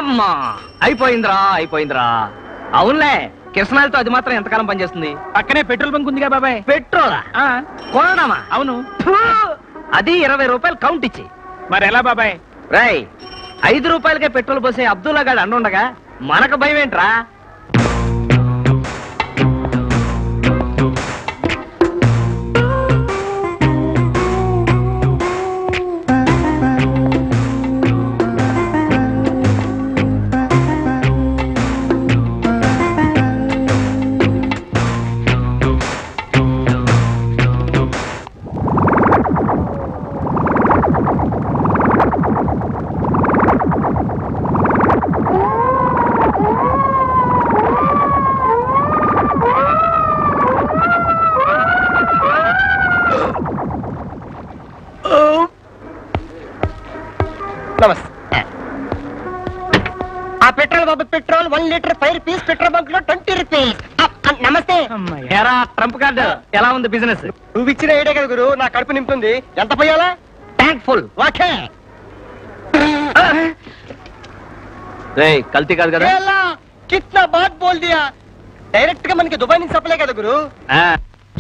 అమ్మా అయిపోయిందిరా. అవునులే, కిరసనాలతో అది మాత్రం ఎంతకాలం పనిచేస్తుంది? పక్కనే పెట్రోల్ బంక్ ఉందిగా బాబాయ్. పెట్రోలా? కొనడమా? అవును. అది 20 రూపాయలు కౌంట్ ఇచ్చి. మరి ఎలా బాబాయ్? రై, 5 రూపాయలకే పెట్రోల్ పోసే అబ్దుల్లా గాడు అండుండగా మనకు భయం ఏంట్రా? Petrol 1 litre 5 rupees, petrol bunk లో 20 రూపీస్. నమస్తే. ట్రంప్ కార్డు ఎలా ఉంది బిజినెస్? నువ్వు ఇచ్చిన ఐడియా కదా గురు, నా కడుపు నింపుతుంది. ఎంత పోయాలా? Tank full. ఓకే. కల్తీ కాదు కదా? కిత్నా బాత్ బోల్ దియా. డైరెక్ట్ గా మనకి దుబాయ్ నుంచి సప్లై కదా గురు.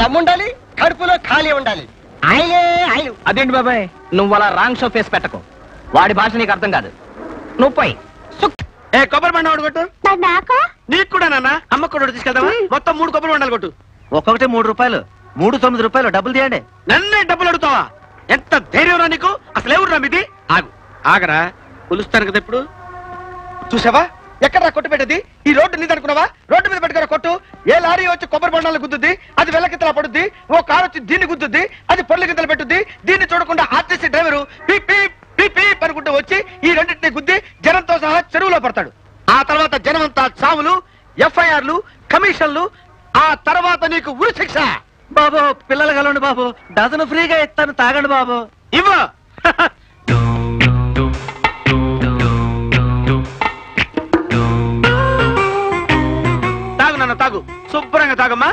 దమ్ముండాలి, కడుపులో ఖాళీ ఉండాలి. ఆయిల్. అదేంటి బాబాయ్, నువ్వు అలా రాంగ్ షో ఫేస్ పెట్టకు. వాడి భాష నీకు అర్థం కాదు. నువ్వు పోయి కొబ్బరి బండ ఒకటి కొట్టు. నీకు కూడా నాన్న అమ్మ కూడా తీసుకెళ్దామా? మొత్తం 3 కొబ్బరి బండాలు కొట్టు. ఒక్కొక్కటి 3 రూపాయలు. 9 రూపాయలు డబ్బులు తీయండి. నన్నే డబ్బులు అడుగుతావా? ఎంత ధైర్యం రా నీకు? అసలు ఎవరు రా మీది? ఆగరా, కొలుస్తాను కదా ఇప్పుడు. చూసావా ఎక్కడ కొట్టు పెట్టేది? ఈ రోడ్డు నీది అనుకున్నావా? రోడ్డు మీద పెట్టుకున్న కొట్టు. ఏ లారీ వచ్చి కొబ్బరి బండాలు గుద్దుద్ది, అది వెల్లకింతలా పడుద్ది. ఓ కారు వచ్చి దీన్ని గుద్దుద్ది, అది పొర్ల గింతలు పెట్టుద్ది. దీన్ని చూడకుండా ఆర్టీసీ డ్రైవరు పీపీ పనుకుంటూ వచ్చి ఈ రెండింటిని గుద్ది జనంతో సహా చెరువులో పడతాడు. ఆ తర్వాత జనమంతా చావులు, ఎఫ్ఐఆర్లు, కమిషన్లు. ఆ తర్వాత నీకు ఉరి శిక్ష. బాబు పిల్లలు కలండి బాబు, డజను ఫ్రీగా ఇస్తాను, తాగండి బాబు. ఇవ్వ. తాగు నాన్న, తాగు, శుభ్రంగా తాగమ్మా.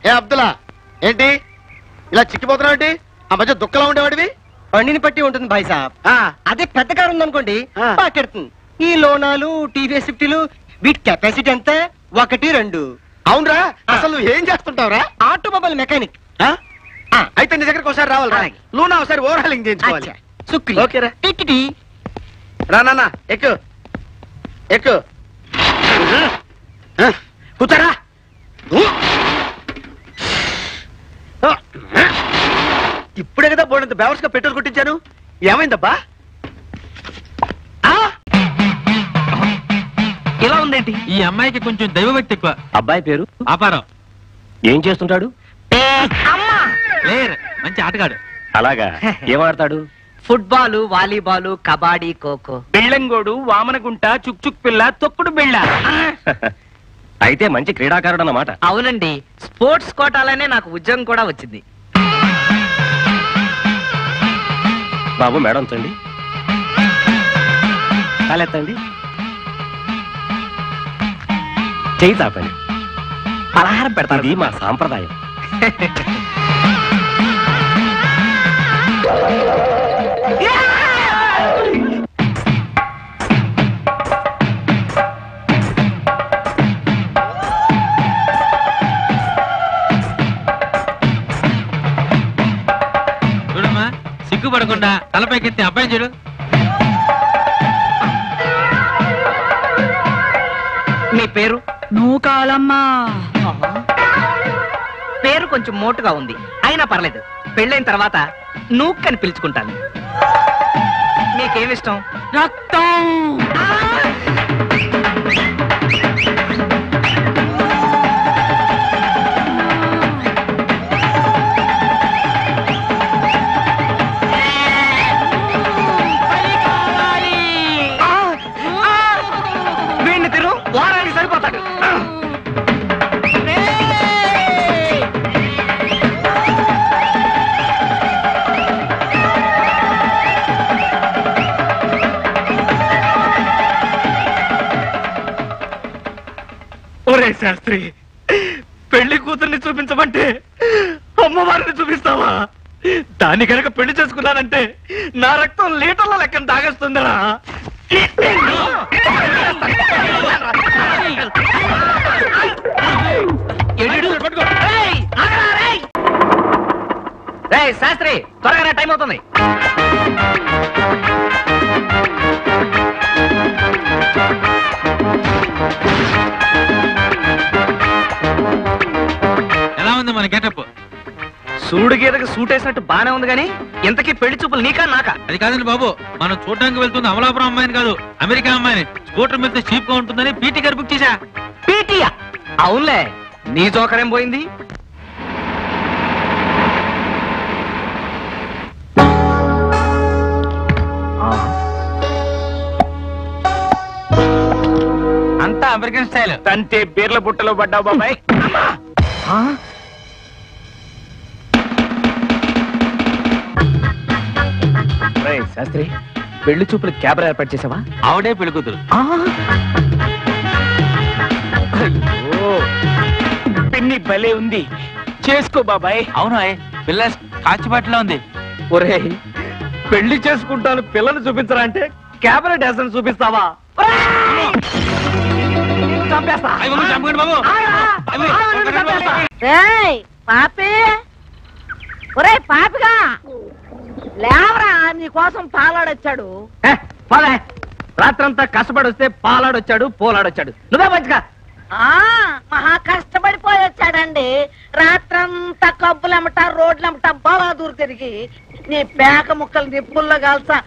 ఏ అబ్దుల్లా, ఏంటి ఇలా చిక్కిపోతున్నావు? ఏంటి ఆ మధ్య దుఃఖలా ఉండేవాడివి? బండిని పట్టి ఉంటుంది భాయ్ సాబ్. అదే పెద్ద కారు ఉందనుకోండి, పాకెడుతుంది. ఈ లోనాలు, టీవీఎస్ 50లు, వీటి కెపాసిటీ ఎంత? 1, 2. అవునరా, అసలు నువ్వు ఏం చేస్తుంటావురా? Automobile mechanic. అయితే నీ దగ్గరకు ఒకసారి రావాలి. నువ్వు నా ఒకసారి ఓవర్ హాలింగ్ చేయించుకోవాలి. ఓకేరా? రా నాన్న, ఎక్కు ఎక్కు. కూర్చోరా. ఇప్పుడే కదా బోర్డంత బేవర్స్ గా పెట్రోల్ కొట్టించాను. ఏమైందబ్బా? ఇలా ఉందేంటి? ఈ అమ్మాయికి కొంచెం దైవభక్తి ఎక్కువ. అబ్బాయి పేరు ఆపారం. ఏం చేస్తుంటాడు? ప్లేయర్, మంచి ఆటగాడు. అలాగా? ఏమాడతాడు? Football, volleyball, kabaddi, kho kho. బెళ్ళంగోడు, వామనగుంట, చుక్ పిల్ల, తొక్కుడు బిళ్ళ. అయితే మంచి క్రీడాకారుడు అన్నమాట. అవునండి, స్పోర్ట్స్ కోటాలనే నాకు ఉద్యోగం కూడా వచ్చింది. బాబు మేడం చండి, కాలెత్తండి, చెయ్యి తాపండి, పలహారం పెడతారు. ఇది మా సాంప్రదాయం. చూడమ్మా, సిగ్గుపడకుండా తలపైకెత్తి అబ్బాయి చూడు. మీ పేరు? నూకాలమ్మా. పేరు కొంచెం మోటుగా ఉంది, అయినా పర్లేదు. పెళ్ళైన తర్వాత నూక్కని పిలుచుకుంటాను. మీకేమిష్టం? రక్తం. వీడిని తిరు, వారానికి సరిపోతాడు. ఒరే శాస్త్రి, పెళ్లి కూతుర్ని చూపించమంటే అమ్మవారిని చూపిస్తావా? దాన్ని కనుక పెళ్లి చేసుకున్నానంటే నా రక్తం లీటర్ల లెక్కన తాగేస్తుందరా. శాస్త్రి త్వరగా టైం అవుతుంది. ఎలా ఉంది మన గెటప్? సూడు గీతకి సూట్ వేసినట్టు బానే ఉంది గానీ ఇంతకీ పెళ్లి చూపులు నీకా నాకా? అది కాదండి బాబు, మనం చూడడానికి వెళ్తుంది అమలాపురం అమ్మాయిని కాదు, అమెరికా అమ్మాయిని. స్కూటర్ వెళ్తే చీప్ గా ఉంటుందని పీటీ గారు బుక్ చేశా. పీటీయా? అవునులే, నీ జోకరేం పోయింది? అంతా అమెరికన్ స్టైల్. తంతే బీర్ల బుట్టలో పడ్డావు బాబాయ్. శాస్త్రి, పెళ్లి చూపులు కెమెరా ఏర్పాటు చేసావా? ఆవిడే పెళ్లి కూతురు. పిన్ని భలే ఉంది, చేసుకో బాబాయ్. అవును, పిల్ల కాచిపాటిలో ఉంది. ఒరే, పెళ్లి చేసుకుంటాను పిల్లలు చూపించరా అంటే కెమెరా డాన్స్ చూపిస్తావా? చంపేస్తా. చంపండి బాబు. పాపి, ఒరే పాపిగా లేవరా, నీ కోసం పాలాడొచ్చాడు. రాత్రంతా కష్టపడి వస్తే పాలాడొచ్చాడు, పోలాడొచ్చాడు. నువ్వే మంచిగా మహా కష్టపడిపోయి వచ్చాడండి. రాత్రంతా కబ్బులమ్మట రోడ్లమ్మట బలాదూరు తిరిగి నీ పేక ముక్కలు నిప్పుల్లో కాల్సా.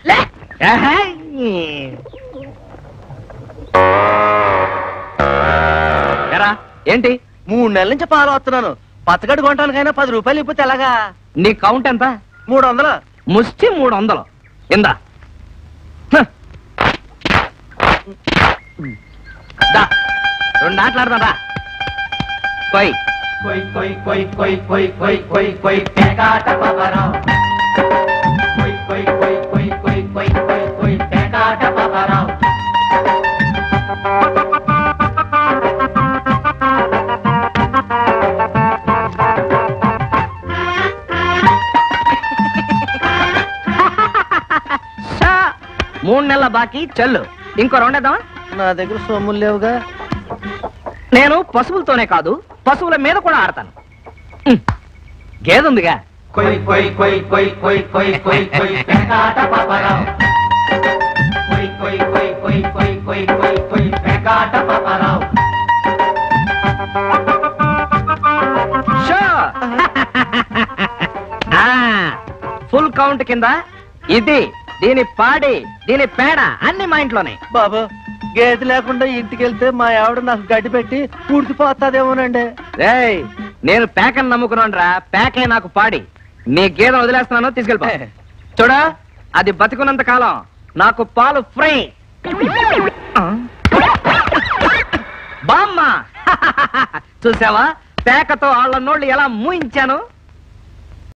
ఎరా ఏంటి? 3 నెలల నుంచి పాలు వస్తున్నాను. పచ్చగడ్డి కొనటానికైనా 10 రూపాయలు ఇప్పితే ఎలాగా? నీ కౌంట్ ఎంత? 300. ముష్టి 300. ఇందా దా, 2 ఆటలాడదా? కొయ్ కొయ్ కొయ్ కొయ్ కొయ్ కొయ్ కొయ్ కొయ్ కొయ్ పేకాట పవరావ్. కొయ్ కొయ్ కొయ్ కొయ్ కొయ్ కొయ్ కొయ్ కొయ్ పేకాట పవరావ్. మూడు నెలల బాకీ చెల్లు. ఇంకో 2 వేద్దామా? నా దగ్గర సొమ్ములు లేవుగా. నేను పశువులతోనే కాదు, పశువుల మీద కూడా ఆడతాను. గేదుందిగా. కొయ్ కొయ్ కొయ్ కొయ్ కొయ్ కొయ్ కొయ్ కొయ్ పేకాట పవరావ్. కొయ్ కొయ్ కొయ్ కొయ్ కొయ్ కొయ్ కొయ్ కొయ్ పేకాట పవరావ్. ఫుల్ కౌంట్ కింద ఇది, దీని పాడి, దీని పేడ అన్ని మా ఇంట్లోనే. బాబు, గేదె లేకుండా ఇంటికి వెళ్తే మా ఆవిడ నాకు గడ్డి పెట్టి పూడ్చిపోతాదేమోనండి. రేయ్, నేను పేకని నమ్ముకున్నాను రా, పేకే నాకు పాడి. నీ గేదెను వదిలేస్తున్నాను, తీసుకెళ్ళిపో. చూడా, అది బతికున్నంత కాలం నాకు పాలు ఫ్రీ. బామ్మ, చూసావా పేకతో వాళ్ళ నోళ్ళు ఎలా మూయించాను?